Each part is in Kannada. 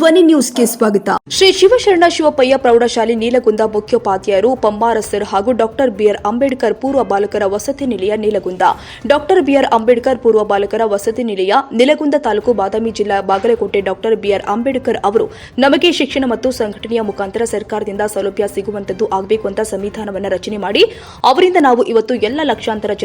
ಧ್ವನಿ ನ್ಯೂಸ್ಗೆ ಸ್ವಾಗತ. ಶ್ರೀ ಶಿವಶರಣ ಶಿವಪ್ಪಯ್ಯ ಪ್ರೌಢಶಾಲೆ ನೀಲಗುಂದ ಮುಖ್ಯೋಪಾಧ್ಯಾಯರು ಪಮ್ಮಾರಸರ್ ಹಾಗೂ ಡಾಕ್ಟರ್ ಬಿಆರ್ ಅಂಬೇಡ್ಕರ್ ಪೂರ್ವ ಬಾಲಕರ ವಸತಿ ನಿಲಯ ನೀಲಗುಂದ, ಡಾಕ್ಟರ್ ಬಿಆರ್ ಅಂಬೇಡ್ಕರ್ ಪೂರ್ವ ಬಾಲಕರ ವಸತಿ ನಿಲಯ ನೀಲಗುಂದ ತಾಲೂಕು, ಬಾದಾಮಿ ಜಿಲ್ಲಾ, ಬಾಗಲಕೋಟೆ. ಡಾಕ್ಟರ್ ಬಿಆರ್ ಅಂಬೇಡ್ಕರ್ ಅವರು ನಮಗೆ ಶಿಕ್ಷಣ ಮತ್ತು ಸಂಘಟನೆಯ ಮುಖಾಂತರ ಸರ್ಕಾರದಿಂದ ಸೌಲಭ್ಯ ಸಿಗುವಂತದ್ದು ಆಗಬೇಕು ಅಂತ ಸಂವಿಧಾನವನ್ನು ರಚನೆ ಮಾಡಿ ಅವರಿಂದ ನಾವು ಇವತ್ತು ಎಲ್ಲ ಲಕ್ಷಾಂತರ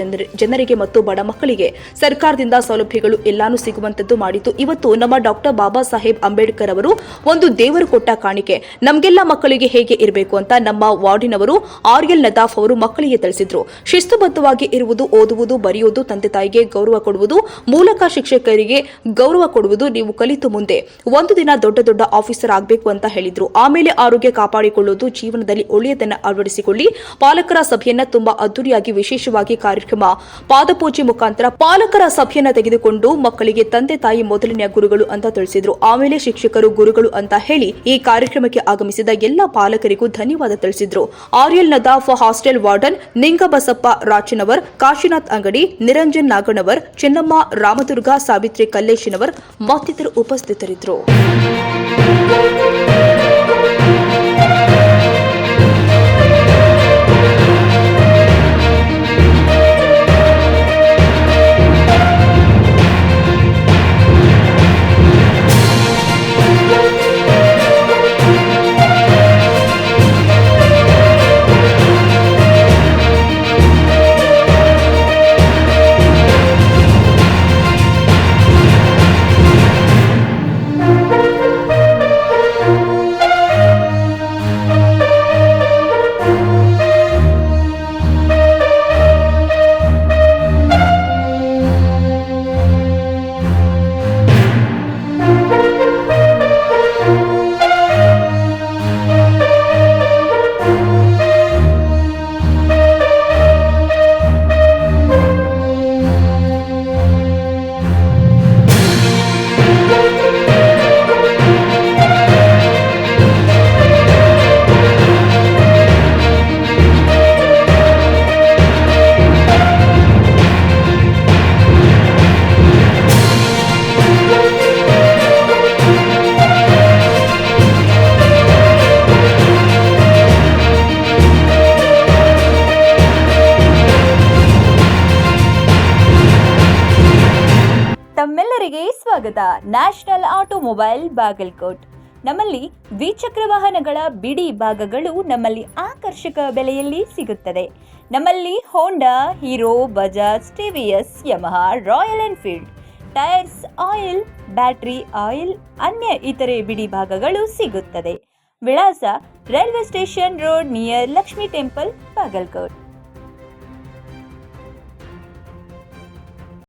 ಜನರಿಗೆ ಮತ್ತು ಬಡ ಮಕ್ಕಳಿಗೆ ಸರ್ಕಾರದಿಂದ ಸೌಲಭ್ಯಗಳು ಎಲ್ಲಾನು ಸಿಗುವಂತದ್ದು ಮಾಡಿದ್ದು. ಇವತ್ತು ನಮ್ಮ ಡಾಕ್ಟರ್ ಬಾಬಾ ಸಾಹೇಬ್ ಅಂಬೇಡ್ಕರ್ ಅವರು ಒಂದು ದೇವರು ಕೊಟ್ಟ ಕಾಣಿಕೆ. ನಮಗೆಲ್ಲ ಮಕ್ಕಳಿಗೆ ಹೇಗೆ ಇರಬೇಕು ಅಂತ ನಮ್ಮ ವಾರ್ಡಿನವರು ಆರ್ಎಲ್ ನದಾಫ್ ಅವರು ಮಕ್ಕಳಿಗೆ ತಿಳಿಸಿದ್ರು. ಶಿಸ್ತುಬದ್ಧವಾಗಿ ಇರುವುದು, ಓದುವುದು, ಬರೆಯುವುದು, ತಂದೆ ತಾಯಿಗೆ ಗೌರವ ಕೊಡುವುದು, ಮೂಲಕ ಶಿಕ್ಷಕರಿಗೆ ಗೌರವ ಕೊಡುವುದು, ನೀವು ಕಲಿತು ಮುಂದೆ ಒಂದು ದಿನ ದೊಡ್ಡ ದೊಡ್ಡ ಆಫೀಸರ್ ಆಗಬೇಕು ಅಂತ ಹೇಳಿದ್ರು. ಆಮೇಲೆ ಆರೋಗ್ಯ ಕಾಪಾಡಿಕೊಳ್ಳುವುದು, ಜೀವನದಲ್ಲಿ ಒಳ್ಳೆಯದನ್ನು ಅಳವಡಿಸಿಕೊಳ್ಳಿ. ಪಾಲಕರ ಸಭೆಯನ್ನ ತುಂಬಾ ಅದ್ದೂರಿಯಾಗಿ ವಿಶೇಷವಾಗಿ ಕಾರ್ಯಕ್ರಮ ಪಾದಪೂಜೆ ಮುಖಾಂತರ ಪಾಲಕರ ಸಭೆಯನ್ನ ತೆಗೆದುಕೊಂಡು ಮಕ್ಕಳಿಗೆ ತಂದೆ ತಾಯಿ ಮೊದಲನೆಯ ಗುರುಗಳು ಅಂತ ತಿಳಿಸಿದ್ರು. ಆಮೇಲೆ ಶಿಕ್ಷಕರು ಗುರುಗಳು ಅಂತ ಹೇಳಿ ಈ ಕಾರ್ಯಕ್ರಮಕ್ಕೆ ಆಗಮಿಸಿದ ಎಲ್ಲ ಪಾಲಕರಿಗೂ ಧನ್ಯವಾದ ತಿಳಿಸಿದ್ರು. RL Nadaf, hostel warden Ningabasappa Rachanavar, Kashinath Angadi, Niranjan ನಾಗಣ್ಣವರ್, Chennamma, Ramdurg, Savitri ಕಲ್ಲೇಶಿನವರ್ ಮತ್ತಿತರರು ಉಪಸ್ಥಿತರಿದ್ದರು. ತಮ್ಮೆಲ್ಲರಿಗೆ ಸ್ವಾಗತ. National automobile Bagalkot. ನಮ್ಮಲ್ಲಿ ದ್ವಿಚಕ್ರ ವಾಹನಗಳ ಬಿಡಿ ಭಾಗಗಳು ನಮ್ಮಲ್ಲಿ ಆಕರ್ಷಕ ಬೆಲೆಯಲ್ಲಿ ಸಿಗುತ್ತದೆ. ನಮ್ಮಲ್ಲಿ Honda, Hero, Bajaj, TVS, Yamaha, Royal Enfield, tyres, oil, battery oil, ಅನ್ಯ ಇತರೆ ಬಿಡಿ ಭಾಗಗಳು ಸಿಗುತ್ತದೆ. ವಿಳಾಸ railway station road near Lakshmi temple, Bagalkot.